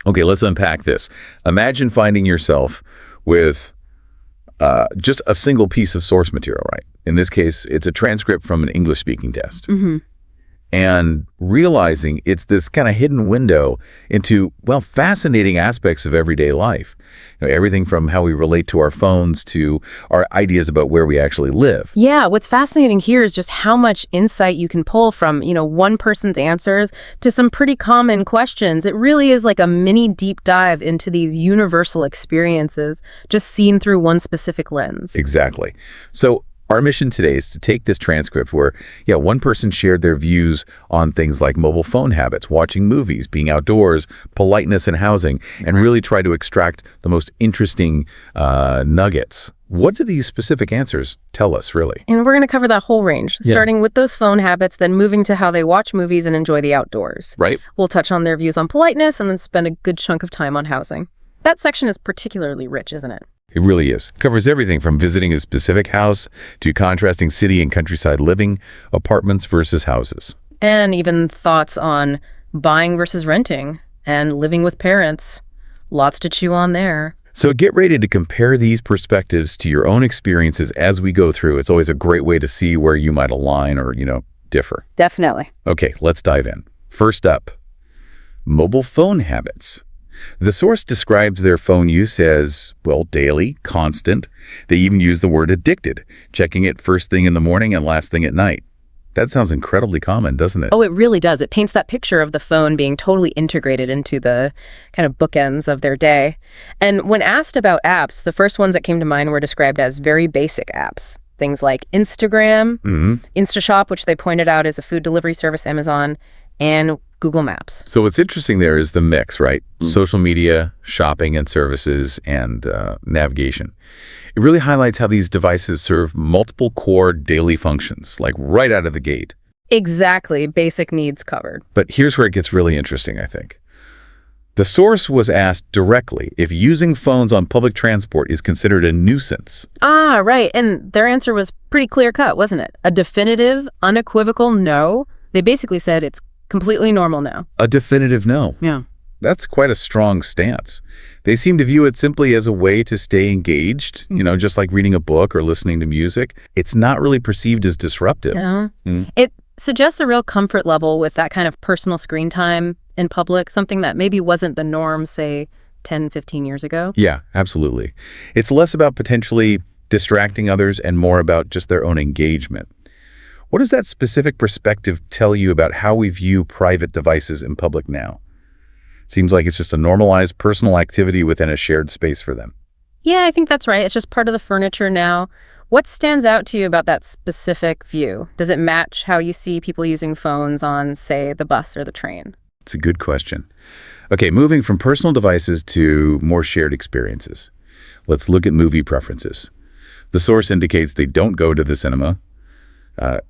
Okay, let's unpack this. Imagine finding yourself with just a single piece of source material, right? In this case, it's a transcript from an English-speaking test. And realizing it's this kind of hidden window into, well, fascinating aspects of everyday life. Everything from how we relate to our phones to our ideas about where we actually live. Yeah, what's fascinating here is just how much insight you can pull from, one person's answers to some pretty common questions. It really is like a mini deep dive into these universal experiences, just seen through one specific lens. Exactly. So our mission today is to take this transcript where, one person shared their views on things like mobile phone habits, watching movies, being outdoors, politeness in housing, and really try to extract the most interesting nuggets. What do these specific answers tell us, really? And we're going to cover that whole range, starting with those phone habits, then moving to how they watch movies and enjoy the outdoors. Right. We'll touch on their views on politeness and then spend a good chunk of time on housing. That section is particularly rich, isn't it? It really is. Covers everything from visiting a specific house to contrasting city and countryside living, apartments versus houses. And even thoughts on buying versus renting and living with parents. Lots to chew on there. So get ready to compare these perspectives to your own experiences as we go through. It's always a great way to see where you might align or, differ. Definitely. Okay, let's dive in. First up, mobile phone habits. The source describes their phone use as, daily, constant. They even use the word addicted, checking it first thing in the morning and last thing at night. That sounds incredibly common, doesn't it? Oh, it really does. It paints that picture of the phone being totally integrated into the kind of bookends of their day. And when asked about apps, the first ones that came to mind were described as very basic apps. Things like Instagram, InstaShop, which they pointed out is a food delivery service, Amazon, and Google Maps. So what's interesting there is the mix, right? Social media, shopping and services, and navigation. It really highlights how these devices serve multiple core daily functions, like right out of the gate. Exactly. Basic needs covered. But here's where it gets really interesting, I think. The source was asked directly if using phones on public transport is considered a nuisance. Ah, right. And their answer was pretty clear-cut, wasn't it? A definitive, unequivocal no. They basically said it's completely normal now. A definitive no. Yeah. That's quite a strong stance. They seem to view it simply as a way to stay engaged, just like reading a book or listening to music. It's not really perceived as disruptive. Yeah. It suggests a real comfort level with that kind of personal screen time in public, something that maybe wasn't the norm, say, 10, 15 years ago. Yeah, absolutely. It's less about potentially distracting others and more about just their own engagement. What does that specific perspective tell you about how we view private devices in public now? Seems like it's just a normalized personal activity within a shared space for them. Yeah, I think that's right. It's just part of the furniture now. What stands out to you about that specific view? Does it match how you see people using phones on, say, the bus or the train? It's a good question. Okay, moving from personal devices to more shared experiences. Let's look at movie preferences. The source indicates they don't go to the cinema,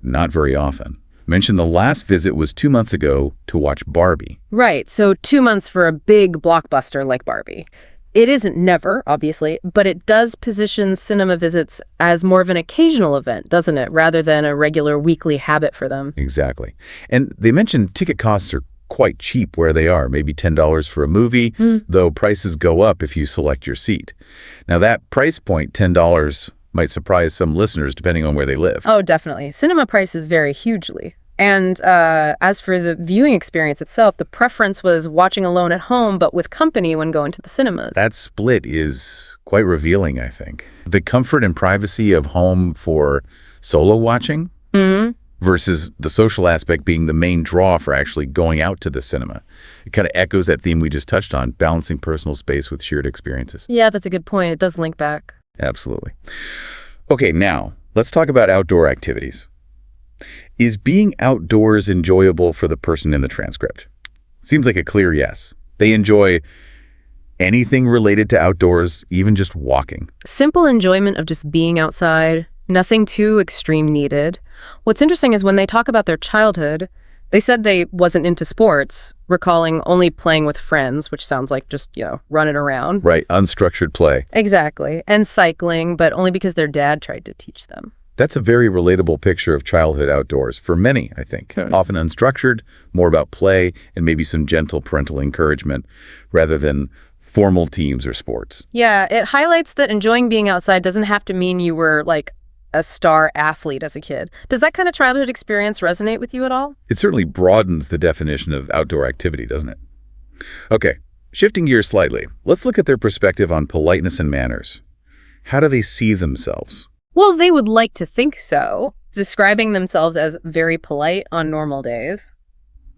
not very often. Mentioned the last visit was 2 months ago to watch Barbie. Right, so 2 months for a big blockbuster like Barbie. It isn't never, obviously, but it does position cinema visits as more of an occasional event, doesn't it, rather than a regular weekly habit for them. Exactly. And they mentioned ticket costs are quite cheap where they are, maybe $10 for a movie, though prices go up if you select your seat. Now that price point, $10, might surprise some listeners depending on where they live. Oh, definitely. Cinema prices vary hugely. And as for the viewing experience itself, the preference was watching alone at home, but with company when going to the cinemas. That split is quite revealing, I think. The comfort and privacy of home for solo watching versus the social aspect being the main draw for actually going out to the cinema. It kind of echoes that theme we just touched on, balancing personal space with shared experiences. Yeah, that's a good point. It does link back. Absolutely. Okay, now let's talk about outdoor activities. Is being outdoors enjoyable for the person in the transcript? Seems like a clear yes. They enjoy anything related to outdoors, even just walking. Simple enjoyment of just being outside, nothing too extreme needed. What's interesting is when they talk about their childhood, they said they wasn't into sports, recalling only playing with friends, which sounds like just, running around. Right, unstructured play. Exactly. And cycling, but only because their dad tried to teach them. That's a very relatable picture of childhood outdoors for many, I think. Often unstructured, more about play and maybe some gentle parental encouragement rather than formal teams or sports. Yeah, it highlights that enjoying being outside doesn't have to mean you were like a star athlete as a kid. Does that kind of childhood experience resonate with you at all? It certainly broadens the definition of outdoor activity, doesn't it? Okay, shifting gears slightly, let's look at their perspective on politeness and manners. How do they see themselves? Well, they would like to think so, describing themselves as very polite on normal days.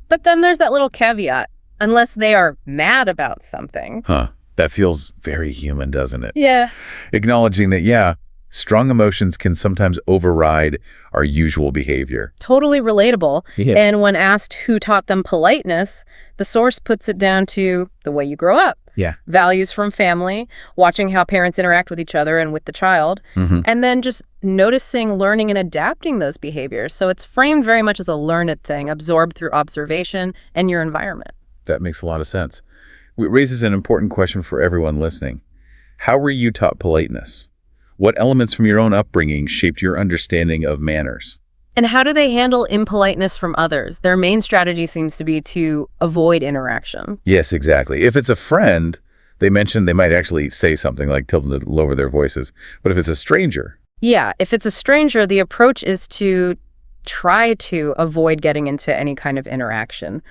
But then there's that little caveat, unless they are mad about something. That feels very human, doesn't it? Yeah. Acknowledging that, yeah, strong emotions can sometimes override our usual behavior. Totally relatable. Yeah. And when asked who taught them politeness, the source puts it down to the way you grow up. Yeah. Values from family, watching how parents interact with each other and with the child, and then just noticing, learning, and adapting those behaviors. So it's framed very much as a learned thing, absorbed through observation and your environment. That makes a lot of sense. It raises an important question for everyone listening. How were you taught politeness? What elements from your own upbringing shaped your understanding of manners? And how do they handle impoliteness from others? Their main strategy seems to be to avoid interaction. Yes, exactly. If it's a friend, they mentioned they might actually say something like tell them to lower their voices. But if it's a stranger... Yeah, if it's a stranger, the approach is to try to avoid getting into any kind of interaction,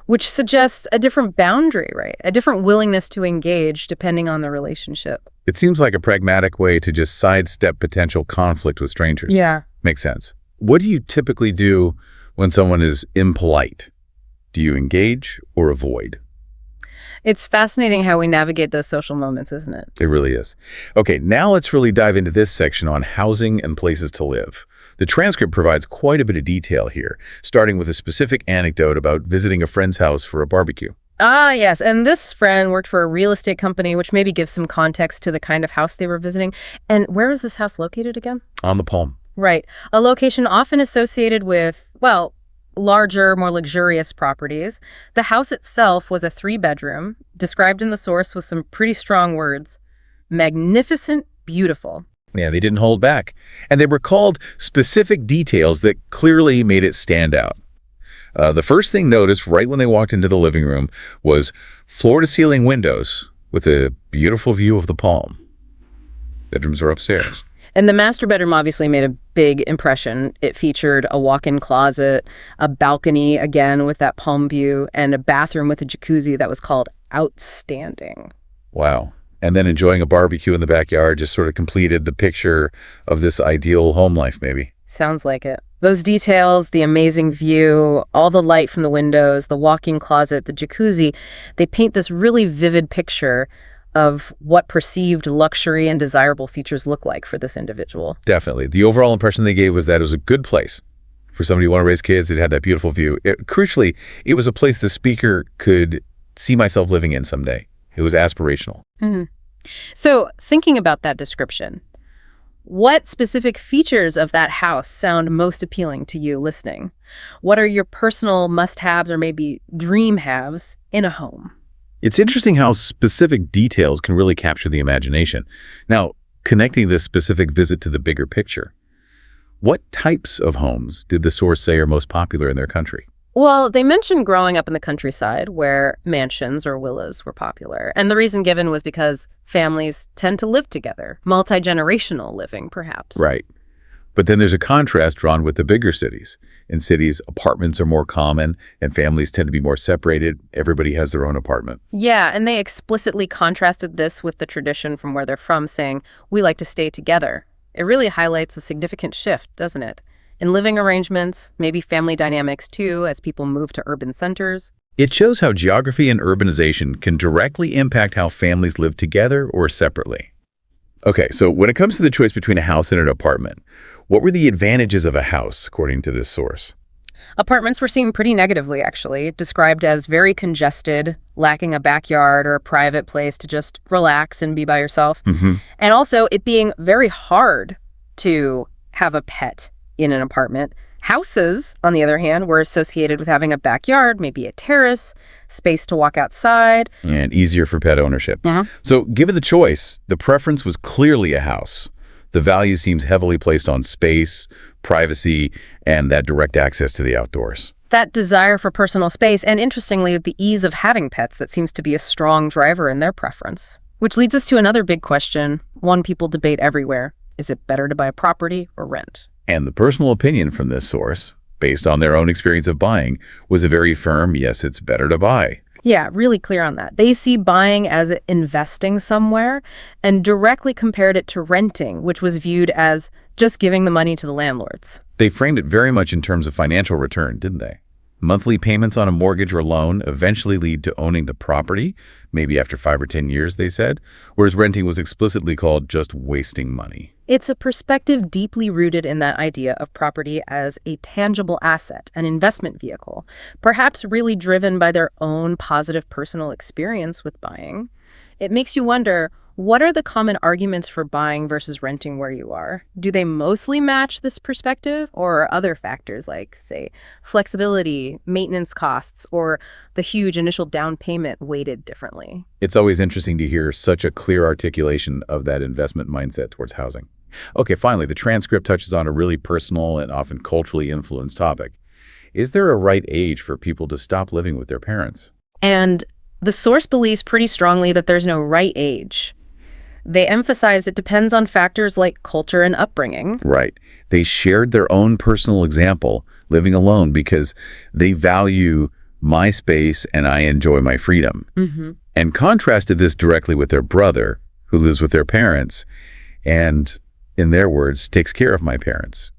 which suggests a different boundary, right? A different willingness to engage depending on the relationship. It seems like a pragmatic way to just sidestep potential conflict with strangers. Yeah. Makes sense. What do you typically do when someone is impolite? Do you engage or avoid? It's fascinating how we navigate those social moments, isn't it? It really is. Okay, now let's really dive into this section on housing and places to live. The transcript provides quite a bit of detail here, starting with a specific anecdote about visiting a friend's house for a barbecue. Ah, yes. And this friend worked for a real estate company, which maybe gives some context to the kind of house they were visiting. And where is this house located again? On the Palm. Right. A location often associated with, well, larger, more luxurious properties. The house itself was a 3-bedroom, described in the source with some pretty strong words. Magnificent, beautiful. Yeah, they didn't hold back. And they recalled specific details that clearly made it stand out. The first thing noticed right when they walked into the living room was floor-to-ceiling windows with a beautiful view of the Palm. Bedrooms are upstairs. And the master bedroom obviously made a big impression. It featured a walk-in closet, a balcony, again, with that palm view, and a bathroom with a jacuzzi that was called outstanding. Wow. And then enjoying a barbecue in the backyard just sort of completed the picture of this ideal home life, maybe. Sounds like it. Those details, the amazing view, all the light from the windows, the walk-in closet, the jacuzzi, they paint this really vivid picture of what perceived luxury and desirable features look like for this individual. Definitely. The overall impression they gave was that it was a good place for somebody who wanted to raise kids. It had that beautiful view. Crucially, it was a place the speaker could see myself living in someday. It was aspirational. Mm-hmm. So thinking about that description, what specific features of that house sound most appealing to you listening? What are your personal must-haves or maybe dream-haves in a home? It's interesting how specific details can really capture the imagination. Now, connecting this specific visit to the bigger picture, what types of homes did the source say are most popular in their country? Well, they mentioned growing up in the countryside where mansions or villas were popular. And the reason given was because families tend to live together, multi-generational living, perhaps. Right. But then there's a contrast drawn with the bigger cities. In cities, apartments are more common and families tend to be more separated. Everybody has their own apartment. Yeah, and they explicitly contrasted this with the tradition from where they're from, saying, we like to stay together. It really highlights a significant shift, doesn't it? In living arrangements, maybe family dynamics too, as people move to urban centers. It shows how geography and urbanization can directly impact how families live together or separately. Okay, so when it comes to the choice between a house and an apartment, what were the advantages of a house, according to this source? Apartments were seen pretty negatively, actually, described as very congested, lacking a backyard or a private place to just relax and be by yourself. And also it being very hard to have a pet in an apartment. Houses, on the other hand, were associated with having a backyard, maybe a terrace, space to walk outside. And easier for pet ownership. So given the choice, the preference was clearly a house. The value seems heavily placed on space, privacy, and that direct access to the outdoors. That desire for personal space, and interestingly, the ease of having pets, that seems to be a strong driver in their preference. Which leads us to another big question, one people debate everywhere. Is it better to buy a property or rent? And the personal opinion from this source, based on their own experience of buying, was a very firm, yes, it's better to buy. Yeah, really clear on that. They see buying as investing somewhere and directly compared it to renting, which was viewed as just giving the money to the landlords. They framed it very much in terms of financial return, didn't they? Monthly payments on a mortgage or loan eventually lead to owning the property, maybe after 5 or 10 years, they said, whereas renting was explicitly called just wasting money. It's a perspective deeply rooted in that idea of property as a tangible asset, an investment vehicle, perhaps really driven by their own positive personal experience with buying. It makes you wonder, what are the common arguments for buying versus renting where you are? Do they mostly match this perspective, or are other factors like, say, flexibility, maintenance costs, or the huge initial down payment weighted differently? It's always interesting to hear such a clear articulation of that investment mindset towards housing. Okay, finally, the transcript touches on a really personal and often culturally influenced topic. Is there a right age for people to stop living with their parents? And the source believes pretty strongly that there's no right age. They emphasize it depends on factors like culture and upbringing. Right. They shared their own personal example, living alone, because they value my space and I enjoy my freedom. And contrasted this directly with their brother, who lives with their parents, and, in their words, takes care of my parents.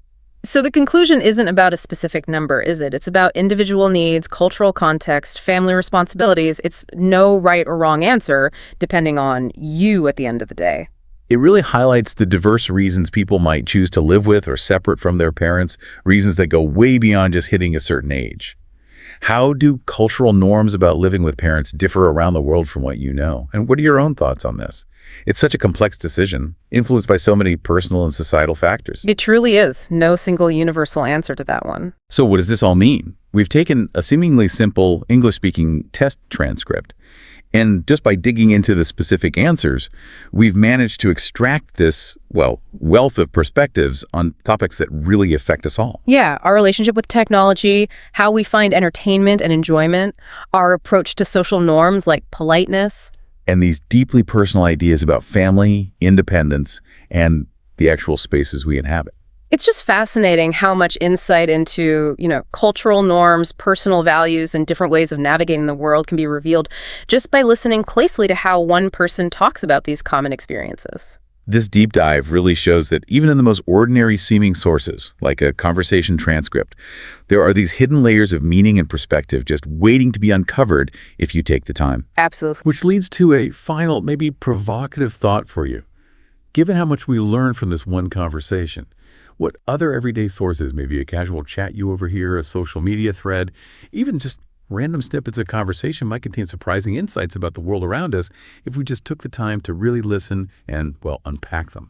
So the conclusion isn't about a specific number, is it? It's about individual needs, cultural context, family responsibilities. It's no right or wrong answer, depending on you at the end of the day. It really highlights the diverse reasons people might choose to live with or separate from their parents, reasons that go way beyond just hitting a certain age. How do cultural norms about living with parents differ around the world from what you know? And what are your own thoughts on this? It's such a complex decision, influenced by so many personal and societal factors. It truly is. No single universal answer to that one. So what does this all mean? We've taken a seemingly simple English-speaking test transcript, and just by digging into the specific answers, we've managed to extract this, well, wealth of perspectives on topics that really affect us all. Yeah, our relationship with technology, how we find entertainment and enjoyment, our approach to social norms like politeness, and these deeply personal ideas about family, independence, and the actual spaces we inhabit. It's just fascinating how much insight into, cultural norms, personal values, and different ways of navigating the world can be revealed just by listening closely to how one person talks about these common experiences. This deep dive really shows that even in the most ordinary seeming sources, like a conversation transcript, there are these hidden layers of meaning and perspective just waiting to be uncovered if you take the time. Absolutely. Which leads to a final, maybe provocative thought for you. Given how much we learned from this one conversation, what other everyday sources, maybe a casual chat you overhear, a social media thread, even just random snippets of conversation might contain surprising insights about the world around us if we just took the time to really listen and, well, unpack them?